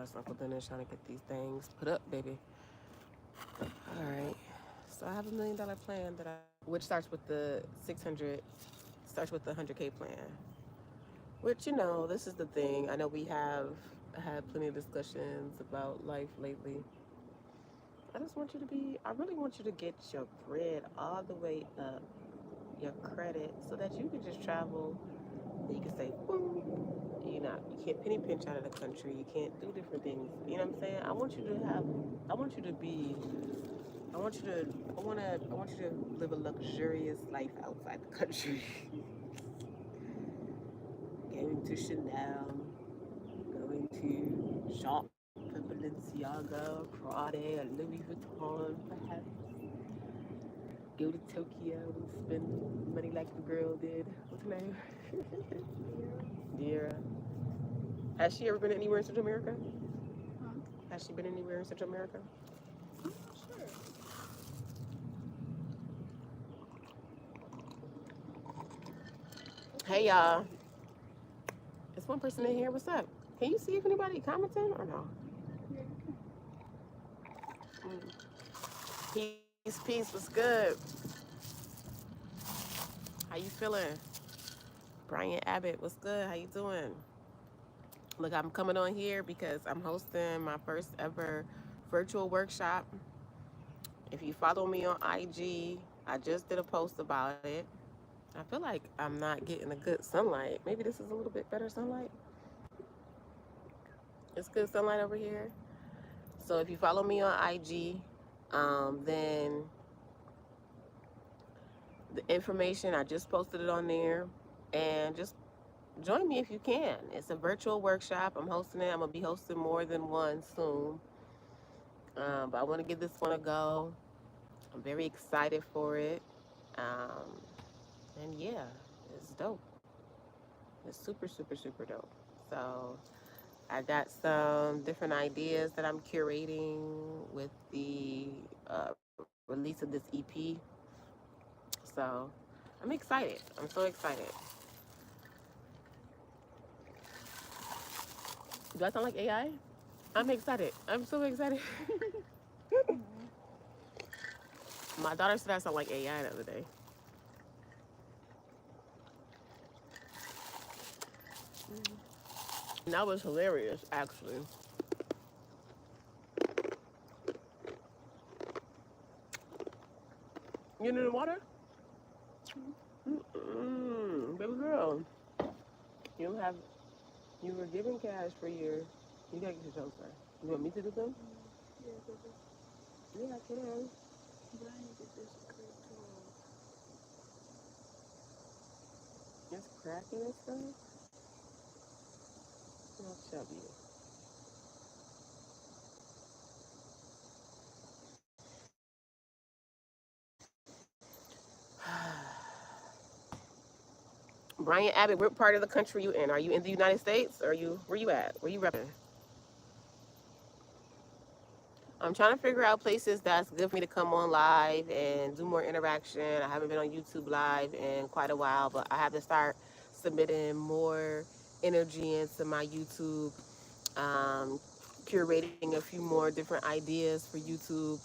That's Uncle Dennis trying to get these things put up, baby. All right. So I have $1 million plan that which starts with the 600, starts with the 100K plan. Which, this is the thing. I know we have had plenty of discussions about life lately. I really want you to get your bread all the way up, your credit, so that you can just travel and you can say, boom, you can't penny pinch out of the country. You can't do different things. You know what I'm saying? I want you to be, I want you to, I want you to live a luxurious life outside the country. Going to Chanel, going to shop for Balenciaga, Prada, or Louis Vuitton, perhaps. Go to Tokyo and spend money like the girl did. What's her name? Dear. Has she ever been anywhere in Central America? Huh? Has she been anywhere in Central America? I'm not sure. Hey y'all, there's one person in here. What's up? Can you see if anybody commenting or no? Yeah, you can. Peace, peace. What's good? How you feeling? Brian Abbott, what's good? How you doing? Look, I'm coming on here because I'm hosting my first ever virtual workshop. If you follow me on IG, I just did a post about it. I feel like I'm not getting the good sunlight. Maybe this is a little bit better sunlight. It's good sunlight over here. So if you follow me on IG, then the information, I just posted it on there. And just join me if you can. It's a virtual workshop. I'm hosting it. I'm going to be hosting more than one soon. But I want to give this one a go. I'm very excited for it. Um, and yeah, it's dope. It's super, super, super dope. So I got some different ideas that I'm curating with the release of this EP. So I'm excited. I'm so excited. Do I sound like AI? I'm excited. I'm so excited. Mm-hmm. My daughter said I sound like AI the other day. And that was hilarious, actually. You need the water? Baby girl. You have you were given cash for your. You gotta get your toaster. You want me to do them? Yeah, baby. Yeah, I can. But I need to get this crate too. It's cracking and stuff. Not chubby. Brian Abbott, what part of the country you in? Are you in the United States? Or are you where you at? Where you repping? I'm trying to figure out places that's good for me to come on live and do more interaction. I haven't been on YouTube live in quite a while, but I have to start submitting more energy into my YouTube, um, curating a few more different ideas for YouTube,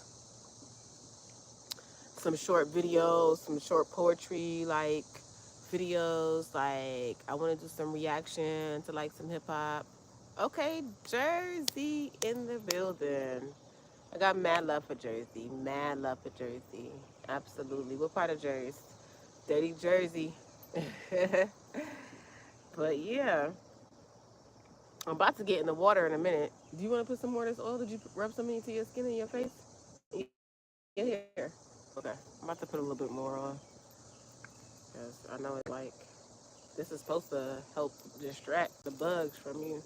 some short videos, some short poetry like videos. Like I want to do some reaction to like some hip hop. Okay, Jersey in the building. I got mad love for Jersey. Mad love for Jersey. Absolutely. What part of Jersey? Dirty Jersey. But yeah, I'm about to get in the water in a minute. Do you want to put some more of this oil? Did you rub some into your skin and your face? Yeah, here. Okay. I'm about to put a little bit more on. Because I know it's like, this is supposed to help distract the bugs from you.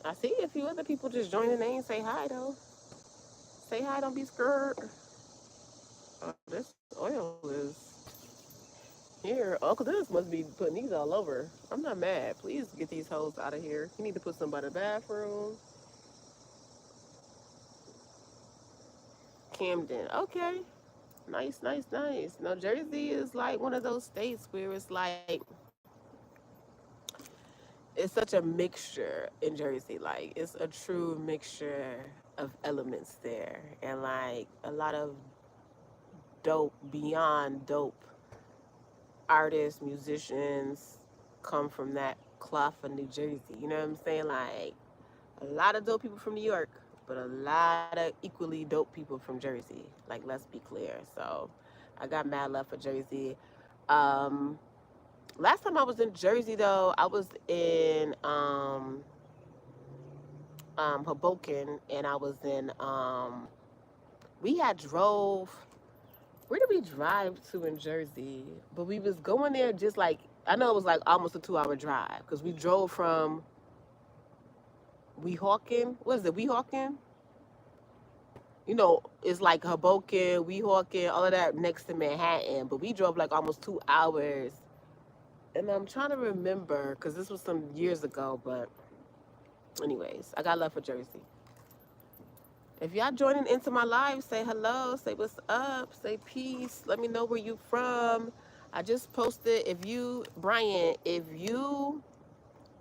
I see a few other people just joining. They ain't say hi though. Say hi, don't be scared. Oh, this oil is here. Uncle Dennis must be putting these all over. I'm not mad. Please get these hoes out of here. You need to put some by the bathroom. Camden. Okay. Nice, nice, nice. No, Jersey is like one of those states where it's like it's such a mixture in Jersey. Like it's a true mixture of elements there, and like a lot of dope, beyond dope artists, musicians come from that cloth of New Jersey. You know what I'm saying? Like a lot of dope people from New York, but a lot of equally dope people from Jersey. Like let's be clear. So I got mad love for Jersey. Um, Last time I was in Jersey though, I was in Hoboken, and I was in we had drove, where did we drive to in Jersey? But we was going there just like, I know it was like almost a 2 hour drive because we drove from Weehawken. What is it? Weehawken? You know, it's like Hoboken, Weehawken, all of that next to Manhattan. But we drove like almost 2 hours. And I'm trying to remember because this was some years ago. But, anyways, I got love for Jersey. If y'all joining into my live, say hello, say what's up, say peace. Let me know where you from. I just posted. If you, Brian, if you,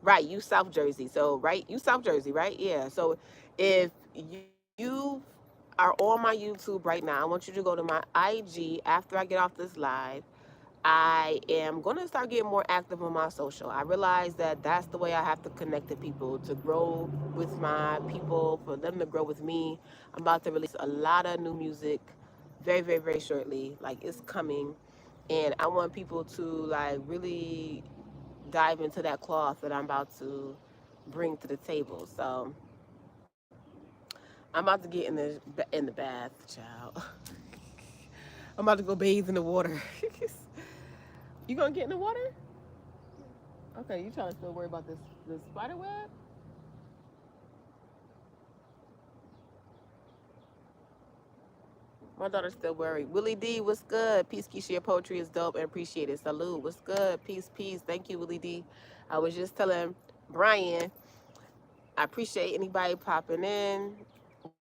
right, you South Jersey. So, right, you South Jersey, right? Yeah. So, if you are on my YouTube right now, I want you to go to my IG after I get off this live. I am going to start getting more active on my social. I realize that that's the way I have to connect to people, to grow with my people, for them to grow with me. I'm about to release a lot of new music very, very, very shortly. Like it's coming. And I want people to like really dive into that cloth that I'm about to bring to the table. So I'm about to get in the bath, child. I'm about to go bathe in the water. You gonna get in the water? Okay, you trying to still worry about this spider web? My daughter's still worried. Willie D, what's good? Peace, Keisha, your poetry is dope and appreciated. Salute, what's good? Peace, peace. Thank you, Willie D. I was just telling Brian, I appreciate anybody popping in.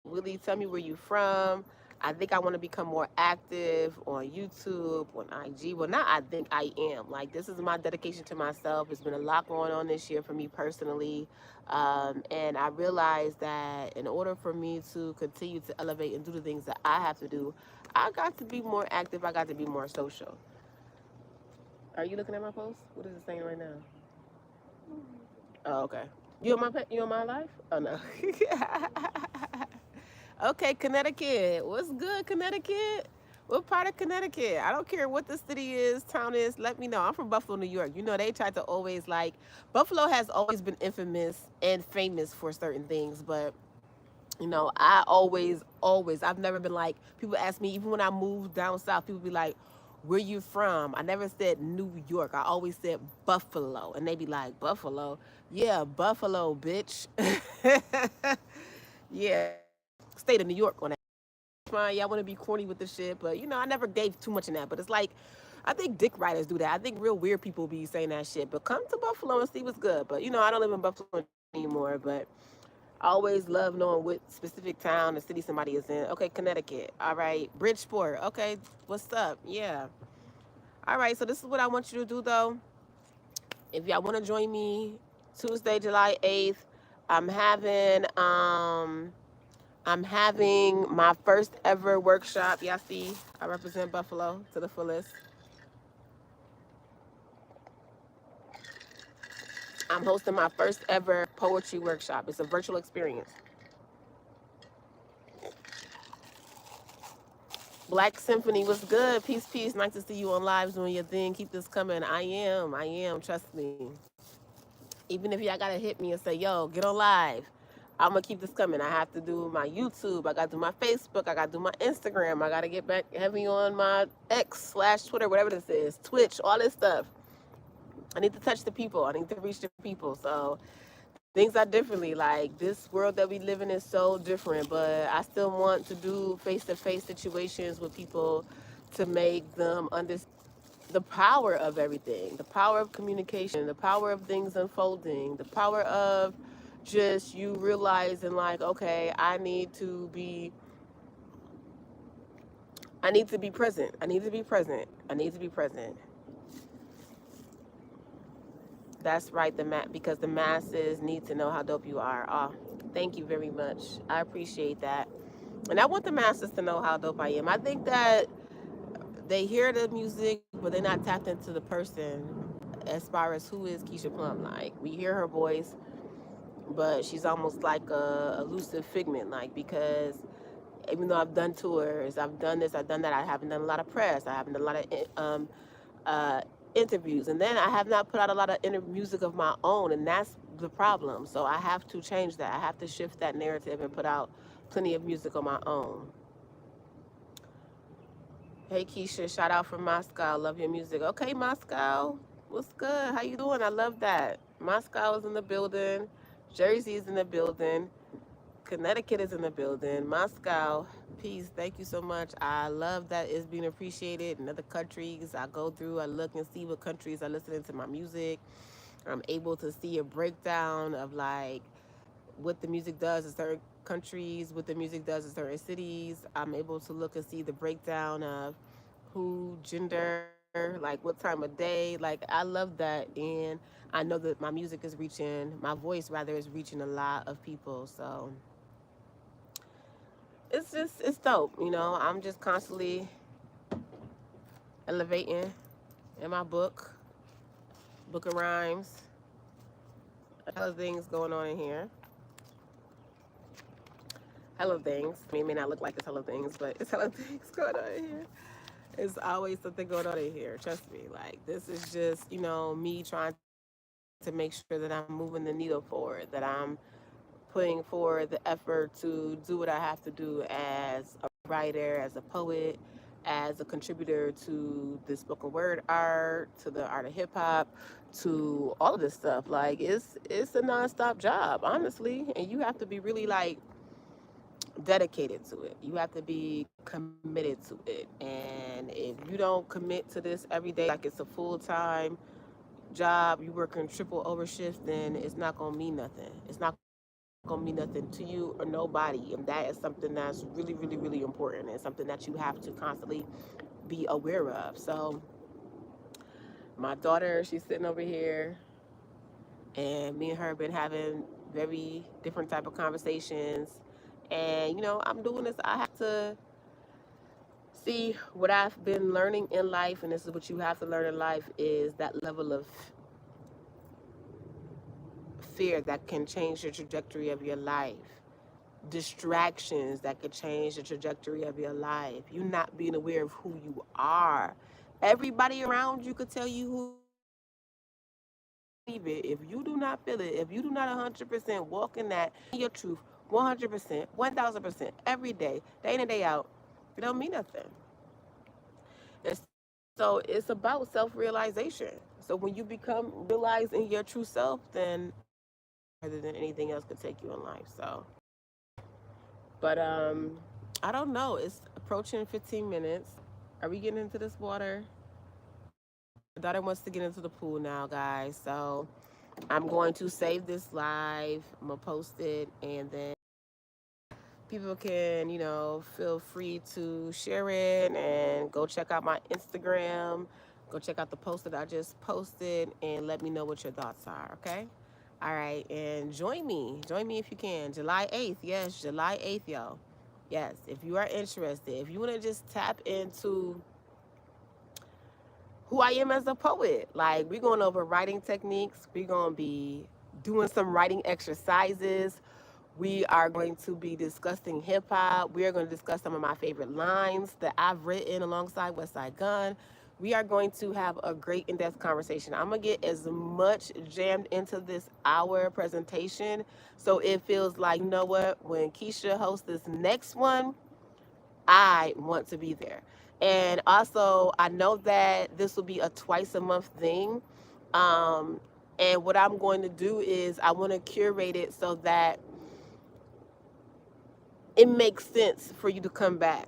Willie, tell me where you from. I think I want to become more active on YouTube, on IG. Well, not I think I am. Like, this is my dedication to myself. It's been a lot going on this year for me personally. And I realized that in order for me to continue to elevate and do the things that I have to do, I got to be more active. I got to be more social. Are you looking at my post? What is it saying right now? Oh, okay. You on my life? Oh no. Okay, Connecticut. What's good, Connecticut? What part of Connecticut? I don't care what the city is, town is. Let me know. I'm from Buffalo, New York. You know, they try to always like, Buffalo has always been infamous and famous for certain things, but you know, I always, I've never been like, people ask me, even when I moved down south, people be like, where you from? I never said New York. I always said Buffalo. And they be like, Buffalo? Yeah, Buffalo, bitch. Yeah, state of New York on that. Fine, y'all want to be corny with the shit, but you know, I never gave too much in that. But it's like, I think dick riders do that. I think real weird people be saying that shit. But come to Buffalo and see what's good. But you know, I don't live in Buffalo anymore. But I always love knowing what specific town or city somebody is in. Okay, Connecticut. All right, Bridgeport. Okay, what's up? Yeah. All right, so this is what I want you to do though. If y'all want to join me Tuesday, July 8th, I'm having um I'm having my first ever workshop. Y'all see, I represent Buffalo to the fullest. I'm hosting my first ever poetry workshop. It's a virtual experience. Black Symphony was good. Peace, peace. Nice to see you on lives doing your thing. Keep this coming. I am. Trust me. Even if y'all gotta hit me and say, yo, get on live. I'm gonna keep this coming. I have to do my YouTube. I gotta do my Facebook. I gotta do my Instagram. I gotta get back heavy on my X/Twitter, whatever this is, Twitch, all this stuff. I need to touch the people. I need to reach the people. So things are differently. Like this world that we live in is so different, but I still want to do face-to-face situations with people to make them understand the power of everything, the power of communication, the power of things unfolding, the power of just you realizing like, okay, I need to be present. I need to be present. I need to be present. That's right, because the masses need to know how dope you are. Oh, thank you very much. I appreciate that. And I want the masses to know how dope I am. I think that they hear the music, but they're not tapped into the person as far as who is Keisha Plum. Like, we hear her voice, but she's almost like a elusive figment, like, because even though I've done tours, I've done this, I've done that, I haven't done a lot of press, I haven't done a lot of uh, interviews, and then I have not put out a lot of music of my own, and that's the problem. So I have to change that. I have to shift that narrative and put out plenty of music on my own. Hey Keisha, shout out from Moscow. Love your music. Okay, Moscow, what's good? How you doing? I love that. Moscow is in the building. Jersey is in the building. Connecticut is in the building. Moscow, peace. Thank you so much. I love that it's being appreciated in other countries. I go through, I look and see what countries are listening to my music. I'm able to see a breakdown of like what the music does in certain countries, what the music does in certain cities. I'm able to look and see the breakdown of who, gender, like what time of day. Like I love that, and I know that my music is reaching, my voice rather is reaching a lot of people. So it's dope. I'm just constantly elevating in my book of rhymes. Hella things going on in here. Hella things. I mean, it may not look like it's hella things, but it's hella things going on in here. There's always something going on in here. Trust me. Like this is just, me trying to make sure that I'm moving the needle forward, that I'm putting forward the effort to do what I have to do as a writer, as a poet, as a contributor to the spoken word art, to the art of hip hop, to all of this stuff. Like it's a nonstop job, honestly, and you have to be really like dedicated to it. You have to be committed to it. And if you don't commit to this every day like it's a full-time job, you working triple over shifts, then it's not gonna mean nothing. It's not gonna mean nothing to you or nobody. And that is something that's really, really, really important, and something that you have to constantly be aware of. So my daughter, she's sitting over here, and me and her have been having very different type of conversations. And I'm doing this. I have to see what I've been learning in life, and this is what you have to learn in life, is that level of fear that can change the trajectory of your life, distractions that could change the trajectory of your life, you not being aware of who you are. Everybody around you could tell you who you are, but if you do not believe it, if you do not feel it, if you do not 100% walk in that, in your truth, 100%, 1000% every day in and day out, it don't mean nothing. And so it's about self-realization. So when you become realized in your true self, then everything else further than anything else could take you in life. So, but I don't know. It's approaching 15 minutes. Are we getting into this water? My daughter wants to get into the pool now, guys. So I'm going to save this live. I'm gonna post it, and then people can, feel free to share it and go check out my Instagram. Go check out the post that I just posted and let me know what your thoughts are, okay? All right, and join me. Join me if you can. July 8th. Yes, July 8th, y'all. Yes, if you are interested, if you want to just tap into who I am as a poet, like we're going over writing techniques, we're going to be doing some writing exercises. We are going to be discussing hip hop. We are going to discuss some of my favorite lines that I've written alongside West Side Gun. We are going to have a great in depth conversation. I'm going to get as much jammed into this hour presentation so it feels like, you know what, when Keisha hosts this next one, I want to be there. And also, I know that this will be a twice a month thing. Um, and what I'm going to do is I want to curate it so that it makes sense for you to come back.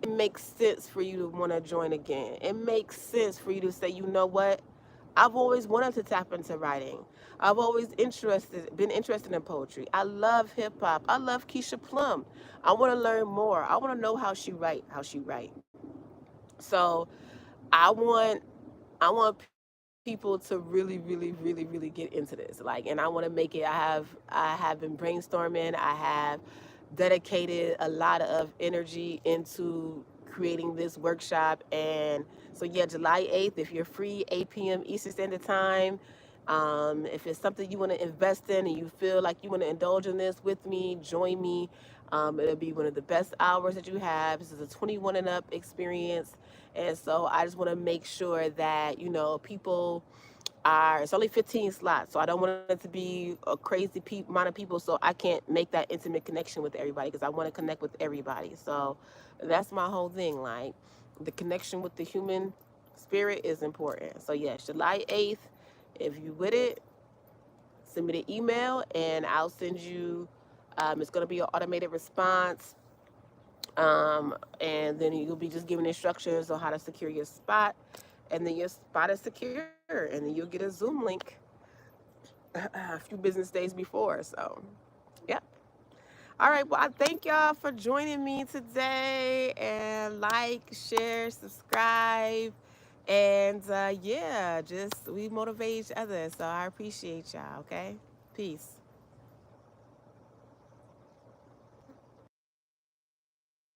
It makes sense for you to want to join again. It makes sense for you to say, you know what? I've always wanted to tap into writing. I've always been interested in poetry. I love hip hop. I love Keisha Plum. I want to learn more. I want to know how she write. So I want I want people to really, really, really, really get into this. Like, and I want to make it. I have been brainstorming. I have dedicated a lot of energy into creating this workshop. And so, yeah, July 8th, if you're free, 8 p.m. Eastern Standard Time. If it's something you want to invest in and you feel like you want to indulge in this with me, join me. It'll be one of the best hours that you have. This is a 21 and up experience. And so I just want to make sure that, people are, it's only 15 slots. So I don't want it to be a crazy amount of people. So I can't make that intimate connection with everybody because I want to connect with everybody. So that's my whole thing. Like, the connection with the human spirit is important. So, yes, July 8th, if you with it, send me the email and I'll send you. It's going to be an automated response. And then you'll be just given instructions on how to secure your spot. And then your spot is secure. And then you'll get a Zoom link a few business days before. So, yep. All right. Well, I thank y'all for joining me today. And like, share, subscribe. And yeah, just we motivate each other. So I appreciate y'all. Okay. Peace.